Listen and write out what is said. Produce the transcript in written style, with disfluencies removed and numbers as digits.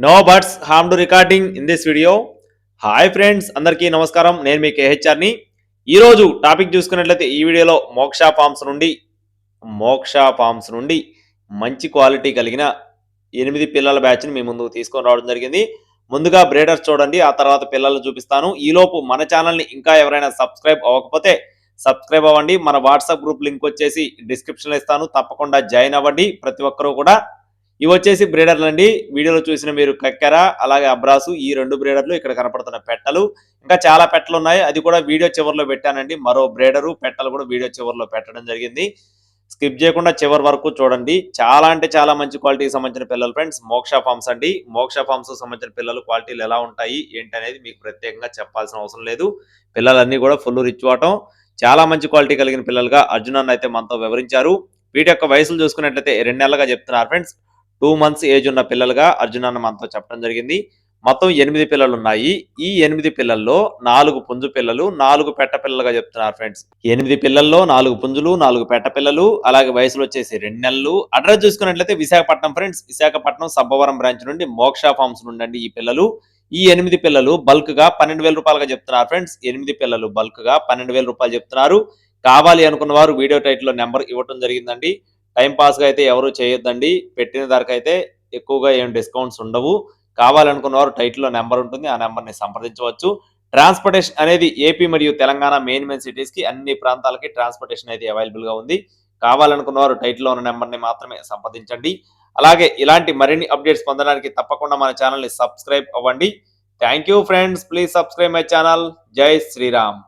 No buts ham to recording in this video. Hi friends, అందరికీ నమస్కారం. నేను మీ కేహెచ్ఆర్ని. ఈరోజు టాపిక్ చూసుకున్నట్లయితే ఈ వీడియోలో మోక్ష ఫార్మ్స్ నుండి మంచి క్వాలిటీ కలిగిన 8 పిల్లల బ్యాచ్ని మీ ముందుకు తీసుకొని రావడం జరిగింది. ముందుగా బ్రీడర్స్ చూడండి, ఆ తర్వాత పిల్లల్ని చూపిస్తాను. ఈలోపు మన ఛానల్ని ఇంకా ఎవరైనా సబ్స్క్రైబ్ అవ్వకపోతే సబ్స్క్రైబ్ అవ్వండి. మన వాట్సాప్ గ్రూప్ లింక్ వచ్చేసి డిస్క్రిప్షన్లో ఇస్తాను, తప్పకుండా జాయిన్ అవ్వండి ప్రతి ఒక్కరూ కూడా. ఇవి వచ్చేసి బ్రీడర్లు అండి. వీడియోలో చూసిన మీరు కక్కెర, అలాగే అబ్రాసు, ఈ 2 బ్రీడర్లు, ఇక్కడ కనపడుతున్న పెట్టలు, ఇంకా చాలా పెట్టలు ఉన్నాయి. అది కూడా వీడియో చివరిలో పెట్టానండి. మరో బ్రీడరు, పెట్టలు కూడా వీడియో చివరిలో పెట్టడం జరిగింది. స్కిప్ చేయకుండా చివరి వరకు చూడండి. చాలా అంటే చాలా మంచి క్వాలిటీకి సంబంధించిన పిల్లలు ఫ్రెండ్స్. మోక్ష ఫార్మ్స్ అండి. మోక్ష ఫార్మ్స్ సంబంధించిన పిల్లలు క్వాలిటీలు ఎలా ఉంటాయి ఏంటి అనేది మీకు ప్రత్యేకంగా చెప్పాల్సిన అవసరం లేదు. పిల్లలన్నీ కూడా ఫుల్ రిచ్ వాటం, చాలా మంచి క్వాలిటీ కలిగిన పిల్లలుగా అర్జున్ అన్న అయితే మనతో వివరించారు. వీటి యొక్క వయసులు చూసుకున్నట్లయితే 2 నెలలుగా చెప్తున్నారు ఫ్రెండ్స్. 2 మంత్స్ ఏజ్ ఉన్న పిల్లలుగా అర్జున్ అన్న మనతో చెప్పడం జరిగింది. మొత్తం 8 పిల్లలు ఉన్నాయి. ఈ 8 పిల్లల్లో 4 పుంజు పిల్లలు, 4 పెట్ట పిల్లలుగా చెప్తున్నారు ఫ్రెండ్స్. 8 పిల్లల్లో 4 పుంజులు, 4 పెట్ట పిల్లలు, అలాగే వయసులు వచ్చేసి 2 నెలలు. అడ్రస్ చూసుకున్నట్లయితే విశాఖపట్నం ఫ్రెండ్స్. విశాఖపట్నం సబ్బవరం బ్రాంచ్ నుండి మోక్ష ఫార్మ్స్ నుండి అండి ఈ పిల్లలు. ఈ 8 పిల్లలు బల్క్ గా 12,000 రూపాయలుగా చెప్తున్నారు ఫ్రెండ్స్. 8 పిల్లలు బల్క్ గా 12,000 రూపాయలు చెప్తున్నారు. కావాలి అనుకున్న వారు వీడియో టైటిల్లో నెంబర్ ఇవ్వడం జరిగిందండి. టైం పాస్గా అయితే ఎవరు చేయొద్దండి. పెట్టిన ధరకైతే ఎక్కువగా ఏం డిస్కౌంట్స్ ఉండవు. కావాలనుకున్న వారు టైటిల్లో నెంబర్ ఉంటుంది, ఆ నెంబర్ని సంప్రదించవచ్చు. ట్రాన్స్పోర్టేషన్ అనేది ఏపీ మరియు తెలంగాణ మెయిన్ సిటీస్కి అన్ని ప్రాంతాలకి ట్రాన్స్పోర్టేషన్ అయితే అవైలబుల్గా ఉంది. కావాలనుకున్న వారు టైటిల్లో ఉన్న నెంబర్ని మాత్రమే సంప్రదించండి. అలాగే ఇలాంటి మరిన్ని అప్డేట్స్ పొందడానికి తప్పకుండా మన ఛానల్ని సబ్స్క్రైబ్ అవ్వండి. Thank you friends, please subscribe my channel. జై శ్రీరామ్.